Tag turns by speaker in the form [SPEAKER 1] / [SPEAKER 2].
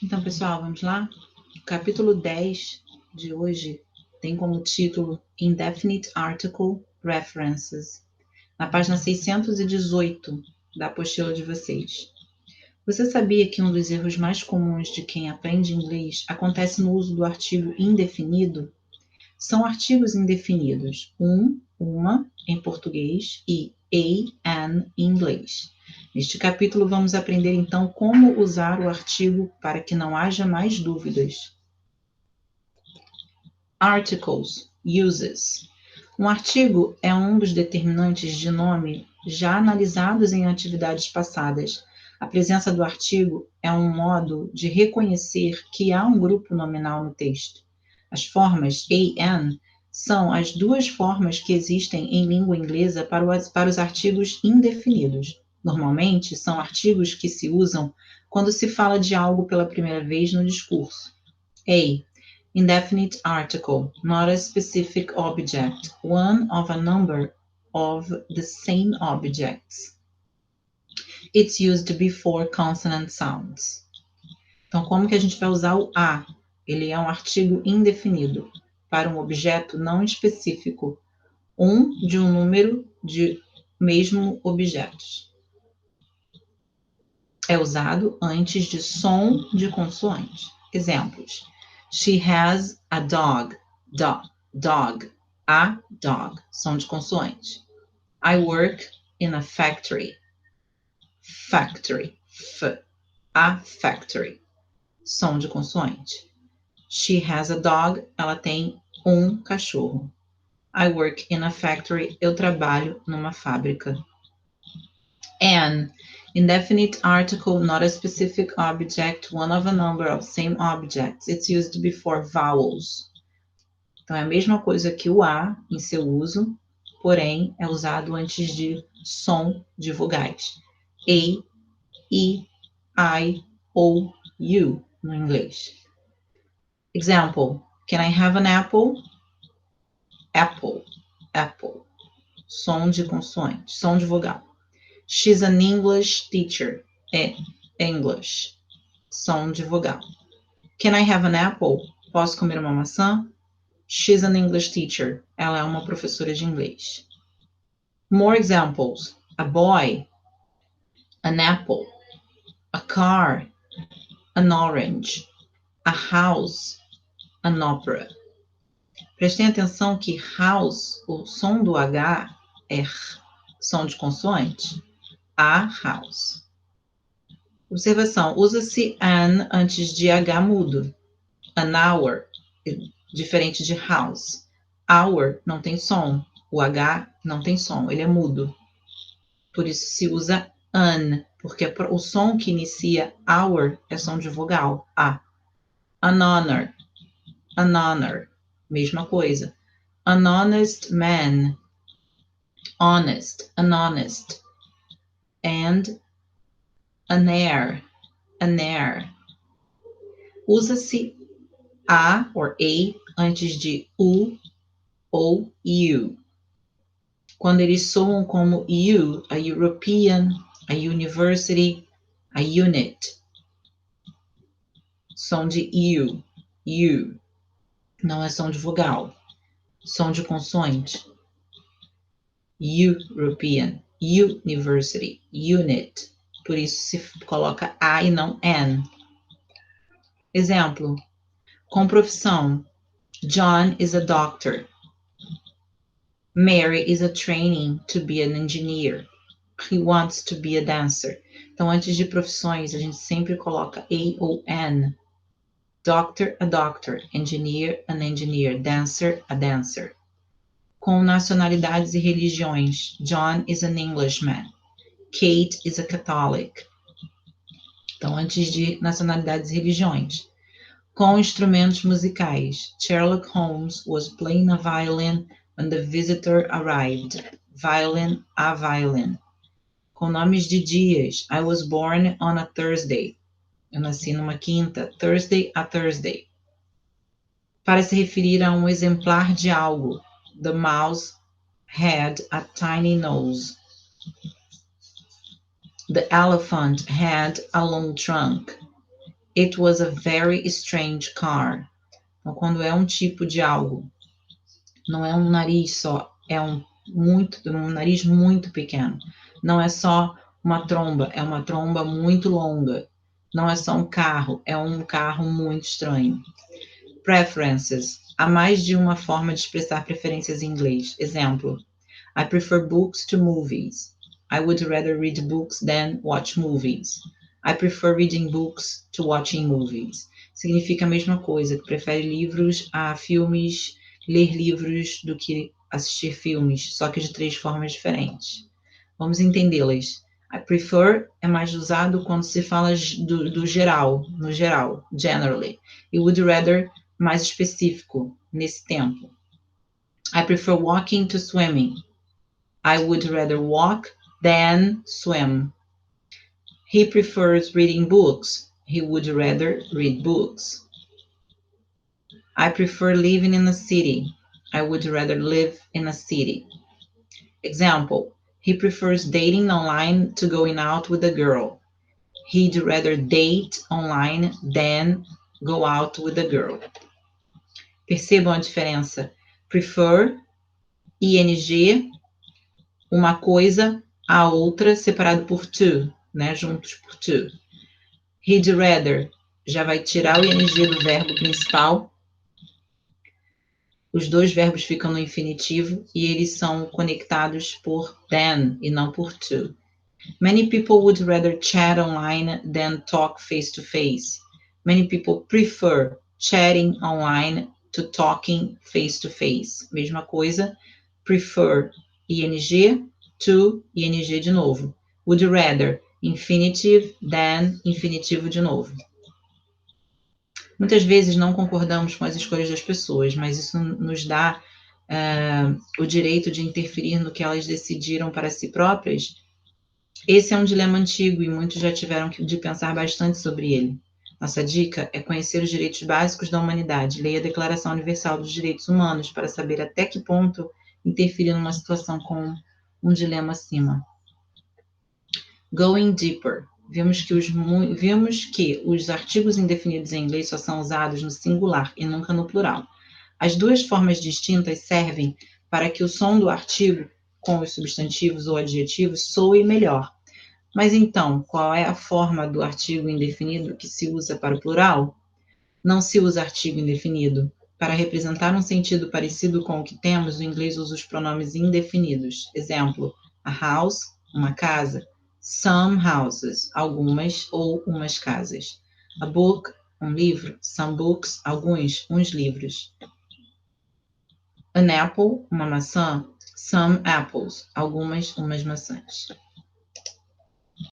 [SPEAKER 1] Então, pessoal, vamos lá? O capítulo 10 de hoje tem como título Indefinite Article References, na página 618 da apostila de vocês. Você sabia que um dos erros mais comuns de quem aprende inglês acontece no uso do artigo indefinido? São artigos indefinidos, uma em português e an em inglês. Neste capítulo vamos aprender então como usar o artigo para que não haja mais dúvidas. Articles, uses. Um artigo é um dos determinantes de nome já analisados em atividades passadas. A presença do artigo é um modo de reconhecer que há um grupo nominal no texto. As formas an são as duas formas que existem em língua inglesa para os artigos indefinidos. Normalmente, são artigos que se usam quando se fala de algo pela primeira vez no discurso. Indefinite article, not a specific object, one of a number of the same objects. It's used before consonant sounds. Então, como que a gente vai usar o a? Ele é um artigo indefinido para um objeto não específico, de um número de mesmo objetos. É usado antes de som de consoante. Exemplos. She has a dog. Dog. A dog. Som de consoante. I work in a factory. Factory. A factory. Som de consoante. She has a dog. Ela tem um cachorro. I work in a factory. Eu trabalho numa fábrica. An indefinite article, not a specific object, one of a number of same objects. It's used before vowels. Então, é a mesma coisa que o a em seu uso, porém, é usado antes de som de vogais. A, E, I, O, U, no inglês. Example, can I have an apple? Apple, apple. Som de consoante, som de vogal. She's an English teacher. English. Som de vogal. Can I have an apple? Posso comer uma maçã? She's an English teacher. Ela é uma professora de inglês. More examples. A boy. An apple. A car. An orange. A house. An opera. Prestem atenção que house, o som do H é som de consoante. A house. Observação, usa-se an antes de H mudo. An hour, diferente de house. Hour não tem som, o H não tem som, ele é mudo. Por isso se usa an, porque o som que inicia hour é som de vogal, A. An honor, mesma coisa. An honest man, honest, an honest. And an heir. Usa-se a or a antes de u ou you. Quando eles soam como you, a European, a university, a unit. Som de you. Não é som de vogal. Som de consoante. European, university, unit. Por isso se coloca a e não an. Exemplo. Com profissão. John is a doctor. Mary is a training to be an engineer. He wants to be a dancer. Então, antes de profissões, a gente sempre coloca a ou an. Doctor, a doctor. Engineer, an engineer. Dancer, a dancer. Com nacionalidades e religiões. John is an Englishman. Kate is a Catholic. Então, antes de nacionalidades e religiões. Com instrumentos musicais. Sherlock Holmes was playing a violin when the visitor arrived. Violin, a violin. Com nomes de dias. I was born on a Thursday. Eu nasci numa quinta. Thursday, a Thursday. Para se referir a um exemplar de algo. The mouse had a tiny nose. The elephant had a long trunk. It was a very strange car. Então, quando é um tipo de algo, não é um nariz só, é um nariz muito pequeno. Não é só uma tromba, é uma tromba muito longa. Não é só um carro, é um carro muito estranho. Preferences. Há mais de uma forma de expressar preferências em inglês. Exemplo: I prefer books to movies. I would rather read books than watch movies. I prefer reading books to watching movies. Significa a mesma coisa, que prefere livros a filmes, ler livros do que assistir filmes, só que de 3 formas diferentes. Vamos entendê-las. I prefer é mais usado quando se fala do geral, no geral, generally. E would rather, mais específico, nesse tempo. I prefer walking to swimming. I would rather walk than swim. He prefers reading books. He would rather read books. I prefer living in a city. I would rather live in a city. Example: he prefers dating online to going out with a girl. He'd rather date online than go out with a girl. Percebam a diferença. Prefer, ing, uma coisa, a outra, separado por to, né? Juntos por to. He'd rather, já vai tirar o ing do verbo principal. Os dois verbos ficam no infinitivo e eles são conectados por than e não por to. Many people would rather chat online than talk face to face. Many people prefer chatting online to talking face to face. Mesma coisa, prefer, ing, to, ing de novo. Would rather, infinitive, than, infinitivo de novo. Muitas vezes não concordamos com as escolhas das pessoas, mas isso nos dá o direito de interferir no que elas decidiram para si próprias. Esse é um dilema antigo e muitos já tiveram de pensar bastante sobre ele. Nossa dica é conhecer os direitos básicos da humanidade. Leia a Declaração Universal dos Direitos Humanos para saber até que ponto interferir numa situação com um dilema acima. Going deeper. Vimos que os artigos indefinidos em inglês só são usados no singular e nunca no plural. As duas formas distintas servem para que o som do artigo com os substantivos ou adjetivos soe melhor. Mas então, qual é a forma do artigo indefinido que se usa para o plural? Não se usa artigo indefinido. Para representar um sentido parecido com o que temos, o inglês usa os pronomes indefinidos. Exemplo: a house, uma casa. Some houses, algumas ou umas casas. A book, um livro. Some books, alguns, uns livros. An apple, uma maçã. Some apples, algumas, umas maçãs.